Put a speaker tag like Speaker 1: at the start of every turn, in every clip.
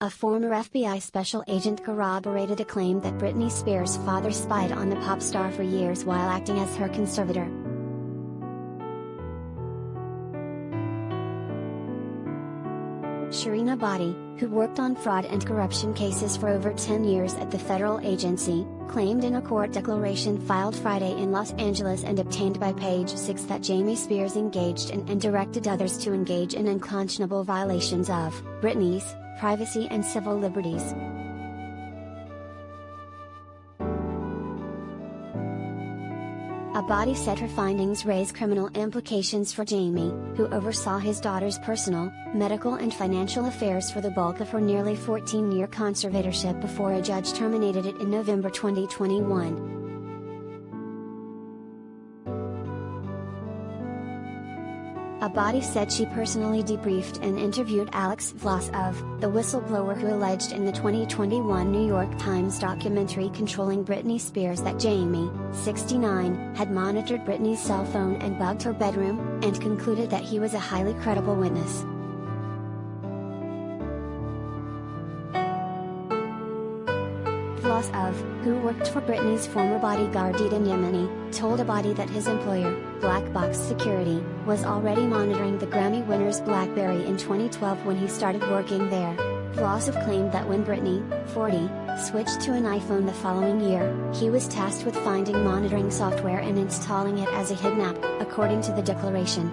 Speaker 1: a former FBI special agent corroborated a claim that Britney Spears' father spied on the pop star for years while acting as her conservator. Sherine Ebadi, who worked on fraud and corruption cases for over 10 years at the federal agency, claimed in a court declaration filed Friday in Los Angeles and obtained by Page 6 that Jamie Spears engaged in and directed others to engage in unconscionable violations of Britney's privacy and civil liberties. Ebadi said her findings raise criminal implications for Jamie, who oversaw his daughter's personal, medical and financial affairs for the bulk of her nearly 14-year conservatorship before a judge terminated it in November 2021. Ebadi said she personally debriefed and interviewed Alex Vlasov, the whistleblower who alleged in the 2021 New York Times documentary Controlling Britney Spears that Jamie, 69, had monitored Britney's cell phone and bugged her bedroom, and concluded that he was a highly credible witness. Vlasov, who worked for Britney's former bodyguard Dita Yemeni, told Ebadi that his employer, Black Box Security, was already monitoring the Grammy winner's BlackBerry in 2012 when he started working there. Vlasov claimed that when Britney, 40, switched to an iPhone the following year, he was tasked with finding monitoring software and installing it as a hidden app, according to the declaration.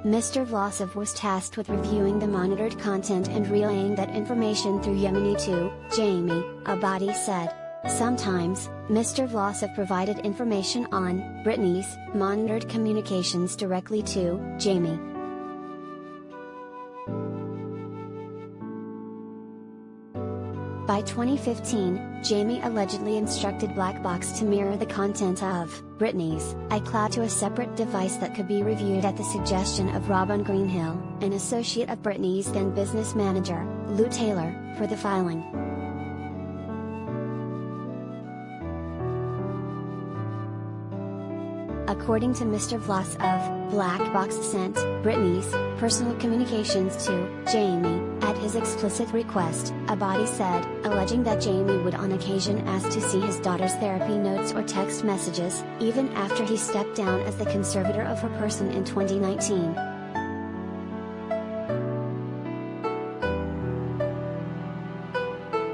Speaker 1: Mr. Vlasov was tasked with reviewing the monitored content and relaying that information through Yemeni to Jamie, Ebadi said. Sometimes, Mr. Vlasov provided information on Britney's monitored communications directly to Jamie. By 2015, Jamie allegedly instructed Black Box to mirror the content of Britney's iCloud to a separate device that could be reviewed at the suggestion of Robin Greenhill, an associate of Britney's then business manager, Lou Taylor, for the filing. According to Mr. Vlasov, Black Box sent Britney's personal communications to Jamie at his explicit request, Ebadi said, alleging that Jamie would on occasion ask to see his daughter's therapy notes or text messages, even after he stepped down as the conservator of her person in 2019.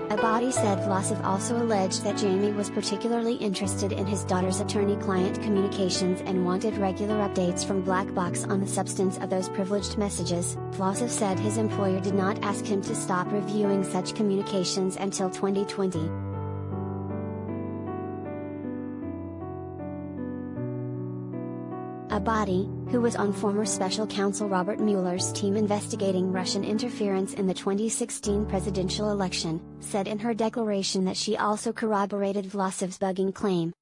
Speaker 1: Ebadi said Vlasov also alleged that Jamie was particularly interested in his daughter's attorney-client communications and wanted regular updates from Black Box on the substance of those privileged messages. Vlasov said his employer did not ask him to stop reviewing such communications until 2020. Ebadi, who was on former special counsel Robert Mueller's team investigating Russian interference in the 2016 presidential election, said in her declaration that she also corroborated Vlasov's bugging claim.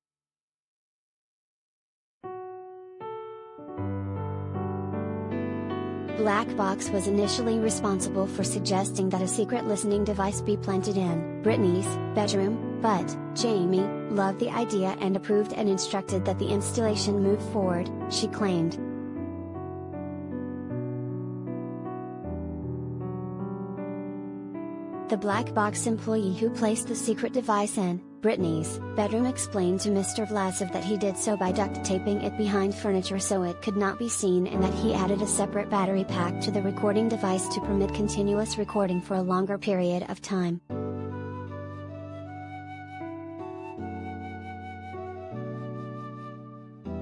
Speaker 1: Black Box was initially responsible for suggesting that a secret listening device be planted in Britney's bedroom, but Jamie loved the idea and approved and instructed that the installation move forward, she claimed. The Black Box employee who placed the secret device in Britney's bedroom explained to Mr. Vlasov that he did so by duct taping it behind furniture so it could not be seen, and that he added a separate battery pack to the recording device to permit continuous recording for a longer period of time.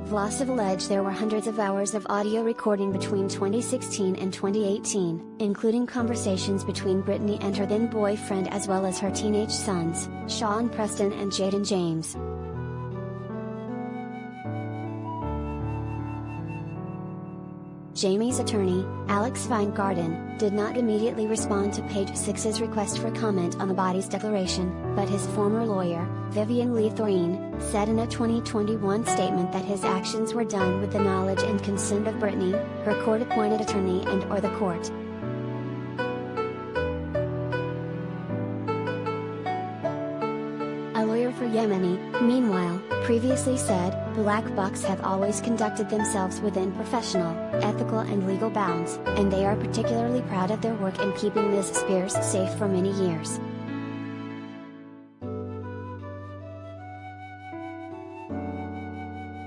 Speaker 1: Vlasov alleged there were hundreds of hours of audio recording between 2016 and 2018, including conversations between Britney and her then boyfriend as well as her teenage sons, Sean Preston and Jaden James. Jamie's attorney, Alex Weingarten, did not immediately respond to Page 6's request for comment on Ebadi's declaration, but his former lawyer, Vivian Lee Thoreen, said in a 2021 statement that his actions were done with the knowledge and consent of Britney, her court-appointed attorney and/or the court. A lawyer for Yemeni, meanwhile, previously said, Black Box have always conducted themselves within professional, ethical and legal bounds, and they are particularly proud of their work in keeping Ms. Spears safe for many years.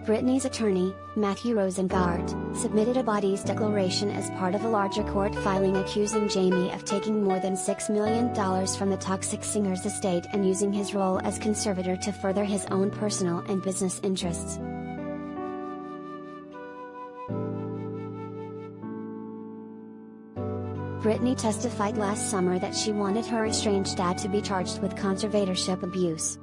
Speaker 1: Britney's attorney, Matthew Rosengart, submitted Ebadi's declaration as part of a larger court filing accusing Jamie of taking more than $6 million from the toxic singer's estate and using his role as conservator to further his own personal and business interests. Britney testified last summer that she wanted her estranged dad to be charged with conservatorship abuse.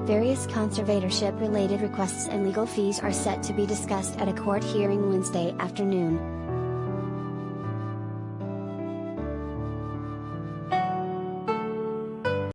Speaker 1: Various conservatorship-related requests and legal fees are set to be discussed at a court hearing Wednesday afternoon.